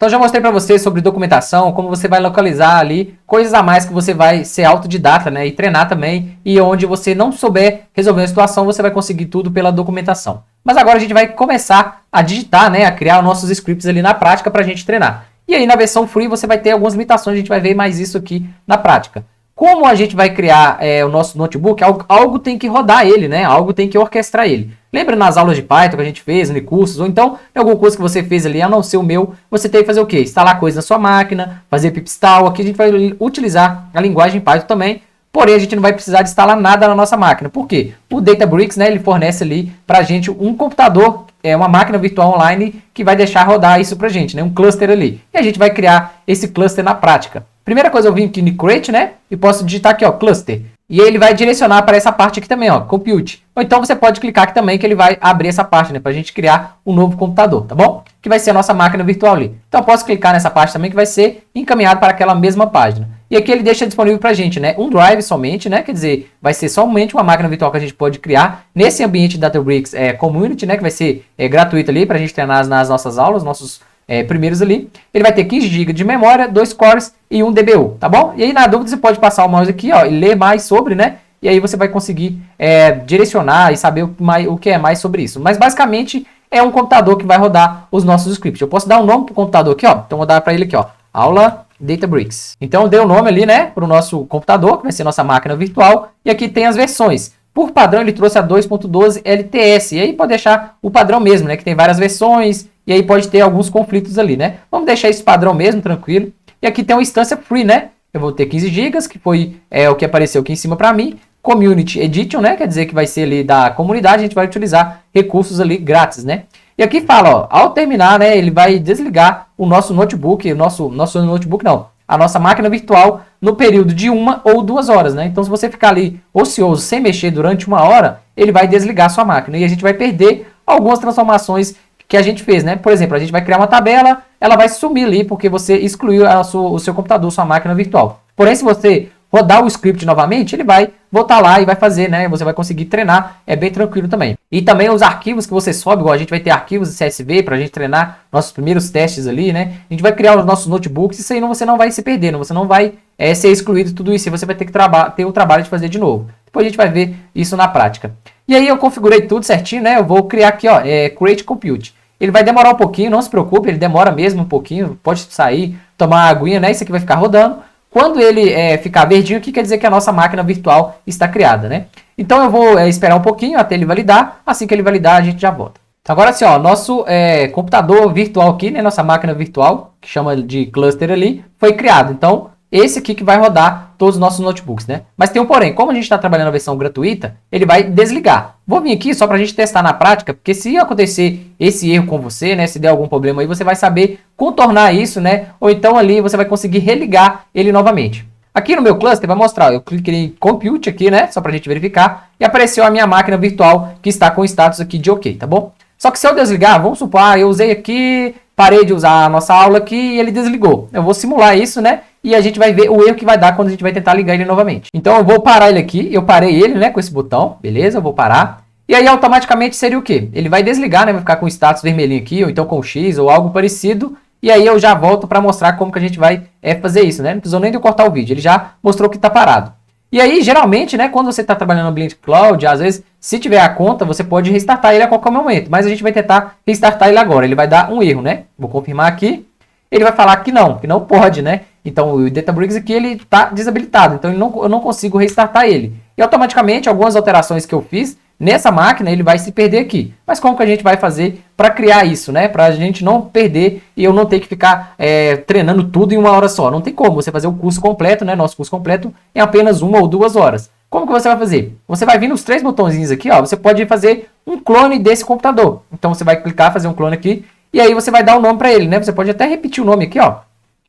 Então já mostrei para você sobre documentação, como você vai localizar ali, coisas a mais que você vai ser autodidata, né, e treinar também, e onde você não souber resolver uma situação, você vai conseguir tudo pela documentação. Mas agora a gente vai começar a digitar, né, a criar os nossos scripts ali na prática para a gente treinar. E aí na versão free você vai ter algumas limitações, a gente vai ver mais isso aqui na prática. Como a gente vai criar o nosso notebook, algo tem que rodar ele, né? Algo tem que orquestrar ele. Lembra nas aulas de Python que a gente fez, em cursos, ou então em algum curso que você fez ali, a não ser o meu, você tem que fazer o quê? Instalar coisas na sua máquina, fazer pip install. Aqui a gente vai utilizar a linguagem Python também, porém a gente não vai precisar de instalar nada na nossa máquina. Por quê? O Databricks, né, ele fornece ali pra gente um computador, uma máquina virtual online que vai deixar rodar isso pra gente, né? Um cluster ali. E a gente vai criar esse cluster na prática. Primeira coisa, eu vim aqui no Create, né? E posso digitar aqui, ó, Cluster. E aí ele vai direcionar para essa parte aqui também, ó, Compute. Ou então você pode clicar aqui também que ele vai abrir essa parte, né? Para a gente criar um novo computador, tá bom? Que vai ser a nossa máquina virtual ali. Então eu posso clicar nessa parte também que vai ser encaminhado para aquela mesma página. E aqui ele deixa disponível para a gente, né? Um drive somente, né? Quer dizer, vai ser somente uma máquina virtual que a gente pode criar nesse ambiente Databricks Community, né? Que vai ser gratuito ali para a gente treinar nas nossas aulas, nossos primeiros ali. Ele vai ter 15 GB de memória, 2 cores e 1 DBU, tá bom? E aí na dúvida você pode passar o mouse aqui, ó, e ler mais sobre, né? E aí você vai conseguir direcionar e saber o que é mais sobre isso. Mas basicamente é um computador que vai rodar os nossos scripts. Eu posso dar um nome pro computador aqui, ó. Então vou dar para ele aqui, ó, aula Databricks. Então eu dei o nome ali, né, pro nosso computador, que vai ser nossa máquina virtual. E aqui tem as versões. Por padrão ele trouxe a 2.12 LTS. E aí pode deixar o padrão mesmo, né, que tem várias versões. E aí pode ter alguns conflitos ali, né? Vamos deixar esse padrão mesmo, tranquilo. E aqui tem uma instância free, né? Eu vou ter 15 GB, que foi o que apareceu aqui em cima para mim. Community Edition, né? Quer dizer que vai ser ali da comunidade, a gente vai utilizar recursos ali grátis, né? E aqui fala, ó, ao terminar, né? Ele vai desligar o nosso notebook, nosso notebook não, a nossa máquina virtual no período de 1 ou 2 horas, né? Então se você ficar ali ocioso, sem mexer durante 1 hora, ele vai desligar a sua máquina e a gente vai perder algumas transformações que a gente fez, né? Por exemplo, a gente vai criar uma tabela, ela vai sumir ali porque você excluiu o seu computador, sua máquina virtual. Porém, se você rodar o script novamente, ele vai voltar lá e vai fazer, né? Você vai conseguir treinar, é bem tranquilo também. E também os arquivos que você sobe, igual a gente vai ter arquivos de CSV para a gente treinar nossos primeiros testes ali, né? A gente vai criar os nossos notebooks, isso aí você não vai se perder, você não vai ser excluído de tudo isso, e você vai ter que ter o trabalho de fazer de novo. Depois a gente vai ver isso na prática. E aí eu configurei tudo certinho, né? Eu vou criar aqui, ó, Create Compute. Ele vai demorar um pouquinho, não se preocupe, ele demora mesmo um pouquinho, pode sair, tomar uma aguinha, né? Isso aqui vai ficar rodando. Quando ele ficar verdinho, o que quer dizer que a nossa máquina virtual está criada, né? Então eu vou esperar um pouquinho até ele validar, assim que ele validar a gente já volta. Então agora sim, ó, nosso computador virtual aqui, né? Nossa máquina virtual, que chama de cluster ali, foi criado. Então esse aqui que vai rodar todos os nossos notebooks, né? Mas tem um porém, como a gente está trabalhando na versão gratuita, ele vai desligar. Vou vir aqui só para a gente testar na prática, porque se acontecer esse erro com você, né? Se der algum problema aí, você vai saber contornar isso, né? Ou então ali você vai conseguir religar ele novamente. Aqui no meu cluster vai mostrar, eu cliquei em Compute aqui, né? Só para a gente verificar, e apareceu a minha máquina virtual que está com o status aqui de OK, tá bom? Só que se eu desligar, vamos supor, eu usei aqui, parei de usar a nossa aula aqui e ele desligou. Eu vou simular isso, né? E a gente vai ver o erro que vai dar quando a gente vai tentar ligar ele novamente. Então eu vou parar ele aqui, eu parei ele, né, com esse botão, beleza? Eu vou parar. E aí automaticamente seria o quê? Ele vai desligar, né, vai ficar com o status vermelhinho aqui, ou então com X ou algo parecido. E aí eu já volto para mostrar como que a gente vai fazer isso, né? Não precisou nem de eu cortar o vídeo, ele já mostrou que está parado. E aí, geralmente, né, quando você está trabalhando no ambiente cloud, às vezes, se tiver a conta, você pode restartar ele a qualquer momento. Mas a gente vai tentar restartar ele agora. Ele vai dar um erro, né? Vou confirmar aqui. Ele vai falar que não pode, né? Então o Databricks aqui ele está desabilitado, então eu não consigo restartar ele. E automaticamente algumas alterações que eu fiz nessa máquina ele vai se perder aqui. Mas como que a gente vai fazer para criar isso, né? Para a gente não perder e eu não ter que ficar treinando tudo em 1 hora só. Não tem como você fazer o curso completo, né? Nosso curso completo em apenas 1 ou 2 horas. Como que você vai fazer? Você vai vir nos 3 botõezinhos aqui, ó. Você pode fazer um clone desse computador. Então você vai clicar, fazer um clone aqui. E aí você vai dar um nome para ele, né? Você pode até repetir o nome aqui, ó.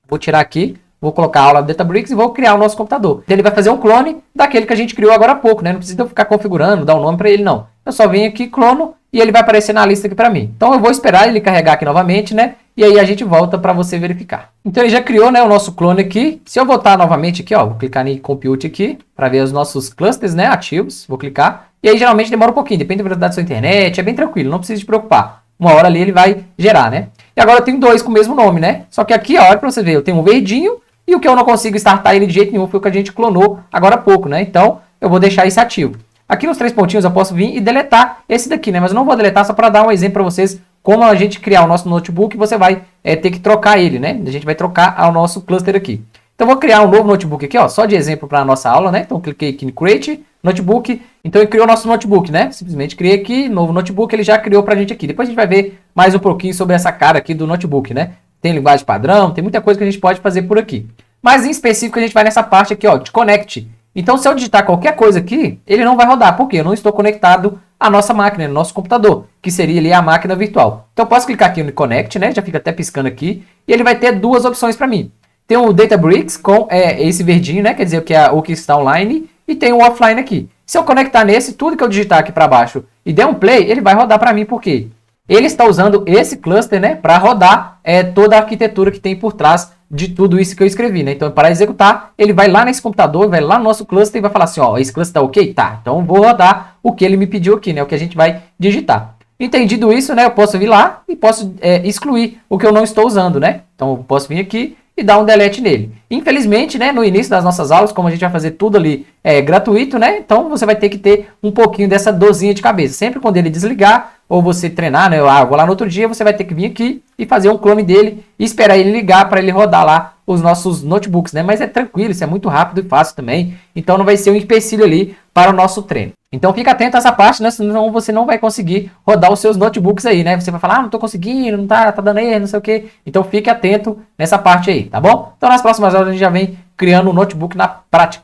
Vou tirar aqui, vou colocar a aula do Databricks e vou criar o nosso computador. Ele vai fazer um clone daquele que a gente criou agora há pouco, né? Não precisa eu ficar configurando, dar um nome para ele, não. Eu só venho aqui, clono, e ele vai aparecer na lista aqui para mim. Então eu vou esperar ele carregar aqui novamente, né? E aí a gente volta para você verificar. Então ele já criou, né, o nosso clone aqui. Se eu voltar novamente aqui, ó, vou clicar em Compute aqui, para ver os nossos clusters, né, ativos. Vou clicar. E aí geralmente demora um pouquinho, depende da velocidade da sua internet, é bem tranquilo, não precisa se preocupar. uma hora ali ele vai gerar, né? E agora eu tenho dois com o mesmo nome, né? Só que aqui, ó, olha pra você ver, eu tenho um verdinho e o que eu não consigo startar ele de jeito nenhum foi o que a gente clonou agora há pouco, né? Então, eu vou deixar esse ativo. Aqui nos 3 pontinhos eu posso vir e deletar esse daqui, né? Mas eu não vou deletar só para dar um exemplo para vocês como a gente criar o nosso notebook, você vai ter que trocar ele, né? A gente vai trocar ao nosso cluster aqui. Então, eu vou criar um novo notebook aqui, ó, só de exemplo para a nossa aula, né? Então, eu cliquei aqui em Create, Notebook. Então, ele criou o nosso notebook, né? Simplesmente criei aqui, novo notebook, ele já criou para a gente aqui. Depois a gente vai ver mais um pouquinho sobre essa cara aqui do notebook, né? Tem linguagem padrão, tem muita coisa que a gente pode fazer por aqui. Mas, em específico, a gente vai nessa parte aqui, ó, de Connect. Então, se eu digitar qualquer coisa aqui, ele não vai rodar. Por quê? Eu não estou conectado à nossa máquina, no nosso computador, que seria ali a máquina virtual. Então, eu posso clicar aqui no Connect, né? Já fica até piscando aqui. E ele vai ter duas opções para mim. Tem o Databricks com esse verdinho, né? Quer dizer, que é o que está online. E tem o offline aqui. Se eu conectar nesse, tudo que eu digitar aqui para baixo e der um play, ele vai rodar para mim. Por quê? Ele está usando esse cluster, né? Para rodar toda a arquitetura que tem por trás de tudo isso que eu escrevi, né? Então, para executar, ele vai lá nesse computador, vai lá no nosso cluster e vai falar assim, ó, esse cluster tá ok? Tá, então eu vou rodar o que ele me pediu aqui, né? O que a gente vai digitar. Entendido isso, né? Eu posso vir lá e posso excluir o que eu não estou usando, né? Então, eu posso vir aqui e dar um delete nele. Infelizmente, né, no início das nossas aulas, como a gente vai fazer tudo ali gratuito, né? Então, você vai ter que ter um pouquinho dessa dorzinha de cabeça. Sempre quando ele desligar, ou você treinar, né? Vou lá no outro dia, você vai ter que vir aqui e fazer um clone dele e esperar ele ligar para ele rodar lá os nossos notebooks, né? Mas é tranquilo, isso é muito rápido e fácil também. Então não vai ser um empecilho ali para o nosso treino. Então fica atento a essa parte, né? Senão você não vai conseguir rodar os seus notebooks aí, né? Você vai falar, não tô conseguindo, não tá dando erro, não sei o quê. Então fique atento nessa parte aí, tá bom? Então nas próximas aulas a gente já vem criando um notebook na prática.